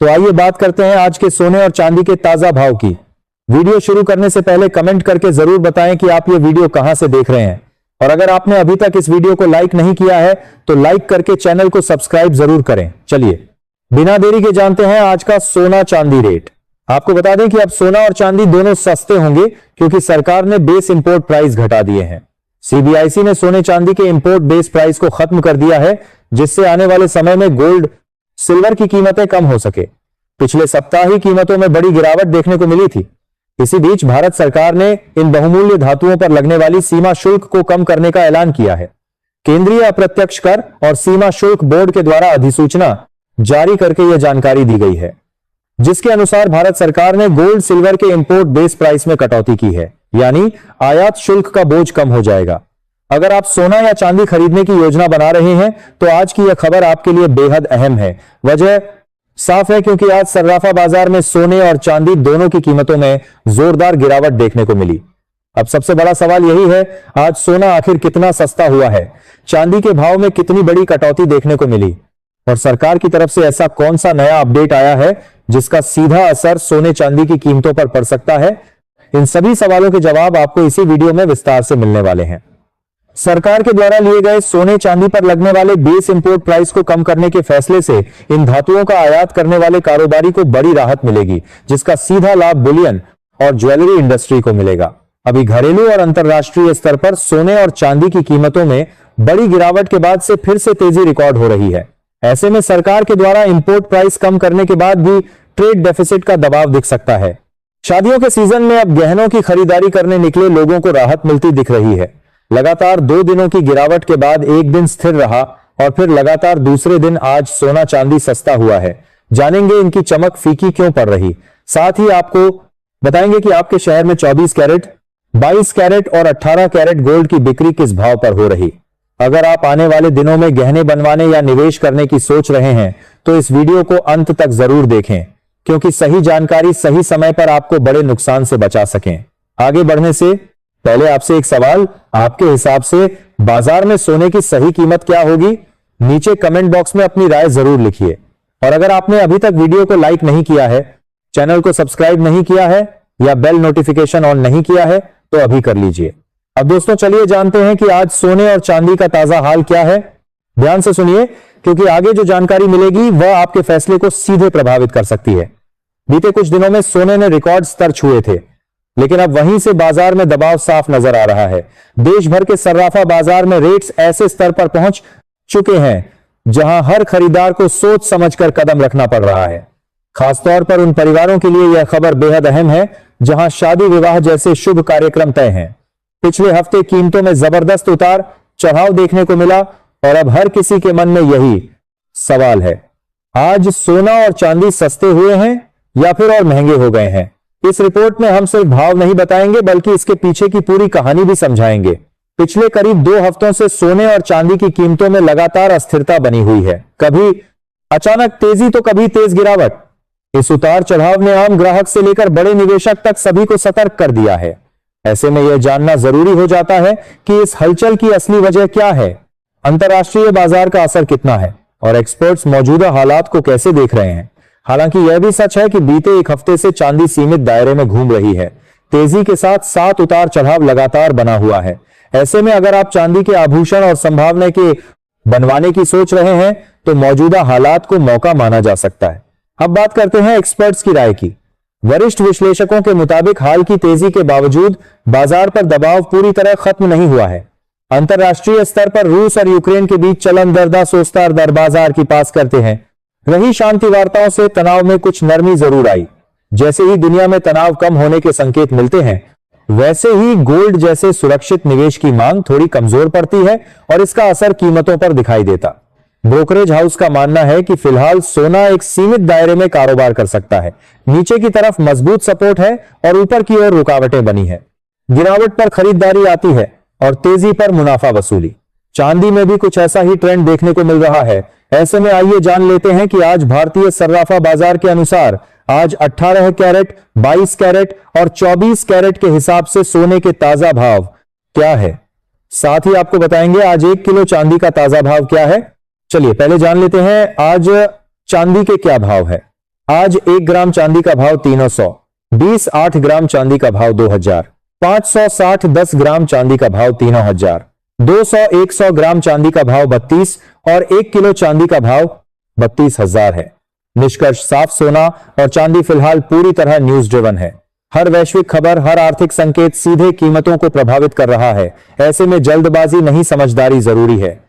तो आइए बात करते हैं आज के सोने और चांदी के ताजा भाव की। वीडियो शुरू करने से पहले कमेंट करके जरूर बताएं कि आप ये वीडियो कहां से देख रहे हैं, और अगर आपने अभी तक इस वीडियो को लाइक नहीं किया है तो लाइक करके चैनल को सब्सक्राइब जरूर करें। चलिए बिना देरी के जानते हैं आज का सोना चांदी रेट। आपको बता दें कि अब सोना और चांदी दोनों सस्ते होंगे क्योंकि सरकार ने बेस इंपोर्ट प्राइस घटा दिए हैं। सीबीआईसी ने सोने चांदी के इंपोर्ट बेस प्राइस को खत्म कर दिया है, जिससे आने वाले समय में गोल्ड सिल्वर की कीमतें कम हो सके। पिछले सप्ताह ही कीमतों में बड़ी गिरावट देखने को मिली थी। इसी बीच भारत सरकार ने इन बहुमूल्य धातुओं पर लगने वाली सीमा शुल्क को कम करने का ऐलान किया है। केंद्रीय अप्रत्यक्ष कर और सीमा शुल्क बोर्ड के द्वारा अधिसूचना जारी करके यह जानकारी दी गई है, जिसके अनुसार भारत सरकार ने गोल्ड सिल्वर के इंपोर्ट बेस प्राइस में कटौती की है, यानी आयात शुल्क का बोझ कम हो जाएगा। अगर आप सोना या चांदी खरीदने की योजना बना रहे हैं तो आज की यह खबर आपके लिए बेहद अहम है। वजह साफ है क्योंकि आज सर्राफा बाजार में सोने और चांदी दोनों की कीमतों में जोरदार गिरावट देखने को मिली। अब सबसे बड़ा सवाल यही है, आज सोना आखिर कितना सस्ता हुआ है, चांदी के भाव में कितनी बड़ी कटौती देखने को मिली, और सरकार की तरफ से ऐसा कौन सा नया अपडेट आया है जिसका सीधा असर सोने चांदी की कीमतों पर पड़ सकता है। इन सभी सवालों के जवाब आपको इसी वीडियो में विस्तार से मिलने वाले हैं। सरकार के द्वारा लिए गए सोने चांदी पर लगने वाले बेस इंपोर्ट प्राइस को कम करने के फैसले से इन धातुओं का आयात करने वाले कारोबारी को बड़ी राहत मिलेगी, जिसका सीधा लाभ बुलियन और ज्वेलरी इंडस्ट्री को मिलेगा। अभी घरेलू और अंतरराष्ट्रीय स्तर पर सोने और चांदी की कीमतों में बड़ी गिरावट के बाद से फिर से तेजी रिकॉर्ड हो रही है। ऐसे में सरकार के द्वारा इंपोर्ट प्राइस कम करने के बाद भी ट्रेड डेफिसिट का दबाव दिख सकता है। शादियों के सीजन में अब गहनों की खरीदारी करने निकले लोगों को राहत मिलती दिख रही है। लगातार 2 दिनों की गिरावट के बाद एक दिन स्थिर रहा और फिर लगातार दूसरे दिन आज सोना चांदी सस्ता हुआ है। जानेंगे इनकी चमक फीकी क्यों पड़ रही, साथ ही आपको बताएंगे कि आपके शहर में 24 कैरेट, 22 कैरेट और 18 कैरेट गोल्ड की बिक्री किस भाव पर हो रही। अगर आप आने वाले दिनों में गहने बनवाने या निवेश करने की सोच रहे हैं तो इस वीडियो को अंत तक जरूर देखें, क्योंकि सही जानकारी सही समय पर आपको बड़े नुकसान से बचा सकें। आगे बढ़ने से पहले आपसे एक सवाल, आपके हिसाब से बाजार में सोने की सही कीमत क्या होगी? नीचे कमेंट बॉक्स में अपनी राय जरूर लिखिए। और अगर आपने अभी तक वीडियो को लाइक नहीं किया है, चैनल को सब्सक्राइब नहीं किया है या बेल नोटिफिकेशन ऑन नहीं किया है तो अभी कर लीजिए। अब दोस्तों चलिए जानते हैं कि आज सोने और चांदी का ताजा हाल क्या है। ध्यान से सुनिए, क्योंकि आगे जो जानकारी मिलेगी वह आपके फैसले को सीधे प्रभावित कर सकती है। बीते कुछ दिनों में सोने ने रिकॉर्ड स्तर छुए थे, लेकिन अब वहीं से बाजार में दबाव साफ नजर आ रहा है। देश भर के सर्राफा बाजार में रेट्स ऐसे स्तर पर पहुंच चुके हैं जहां हर खरीदार को सोच समझकर कदम रखना पड़ रहा है। खासतौर पर उन परिवारों के लिए यह खबर बेहद अहम है जहां शादी विवाह जैसे शुभ कार्यक्रम तय हैं। पिछले हफ्ते कीमतों में जबरदस्त उतार चढ़ाव देखने को मिला और अब हर किसी के मन में यही सवाल है, आज सोना और चांदी सस्ते हुए हैं या फिर और महंगे हो गए हैं। इस रिपोर्ट में हम सिर्फ भाव नहीं बताएंगे बल्कि इसके पीछे की पूरी कहानी भी समझाएंगे। पिछले करीब 2 हफ्तों से सोने और चांदी की कीमतों में लगातार अस्थिरता बनी हुई है, कभी अचानक तेजी तो कभी तेज गिरावट। इस उतार चढ़ाव ने आम ग्राहक से लेकर बड़े निवेशक तक सभी को सतर्क कर दिया है। ऐसे में यह जानना जरूरी हो जाता है कि इस हलचल की असली वजह क्या है, अंतरराष्ट्रीय बाजार का असर कितना है और एक्सपर्ट्स मौजूदा हालात को कैसे देख रहे हैं। हालांकि यह भी सच है कि बीते एक हफ्ते से चांदी सीमित दायरे में घूम रही है। तेजी के साथ 7 उतार चढ़ाव लगातार बना हुआ है। ऐसे में अगर आप चांदी के आभूषण और संभावना के बनवाने की सोच रहे हैं तो मौजूदा हालात को मौका माना जा सकता है। अब बात करते हैं एक्सपर्ट्स की राय की। वरिष्ठ विश्लेषकों के मुताबिक हाल की तेजी के बावजूद बाजार पर दबाव पूरी तरह खत्म नहीं हुआ है। अंतरराष्ट्रीय स्तर पर रूस और यूक्रेन के बीच चलन दरदा सोस्तार दर बाजार की पास करते हैं। रही शांति वार्ताओं से तनाव में कुछ नरमी जरूर आई। जैसे ही दुनिया में तनाव कम होने के संकेत मिलते हैं, वैसे ही गोल्ड जैसे सुरक्षित निवेश की मांग थोड़ी कमजोर पड़ती है और इसका असर कीमतों पर दिखाई देता। ब्रोकरेज हाउस का मानना है कि फिलहाल सोना एक सीमित दायरे में कारोबार कर सकता है। नीचे की तरफ मजबूत सपोर्ट है और ऊपर की ओर रुकावटें बनी है। गिरावट पर खरीदारी आती है और तेजी पर मुनाफा वसूली। चांदी में भी कुछ ऐसा ही ट्रेंड देखने को मिल रहा है। ऐसे में आइए जान लेते हैं कि आज भारतीय सर्राफा बाजार के अनुसार आज 18 कैरेट, 22 कैरेट और 24 कैरेट के हिसाब से सोने के ताजा भाव क्या है। साथ ही आपको बताएंगे आज 1 किलो चांदी का ताजा भाव क्या है। चलिए पहले जान लेते हैं आज चांदी के क्या भाव है। आज 1 ग्राम चांदी का भाव 300, 20 8 ग्राम चांदी का भाव 2000, 560 10 ग्राम चांदी का भाव 3000, 200 100 ग्राम चांदी का भाव 32 और 1 किलो चांदी का भाव 32,000 है। निष्कर्ष साफ, सोना और चांदी फिलहाल पूरी तरह न्यूज ड्रिवन है। हर वैश्विक खबर, हर आर्थिक संकेत सीधे कीमतों को प्रभावित कर रहा है। ऐसे में जल्दबाजी नहीं, समझदारी जरूरी है।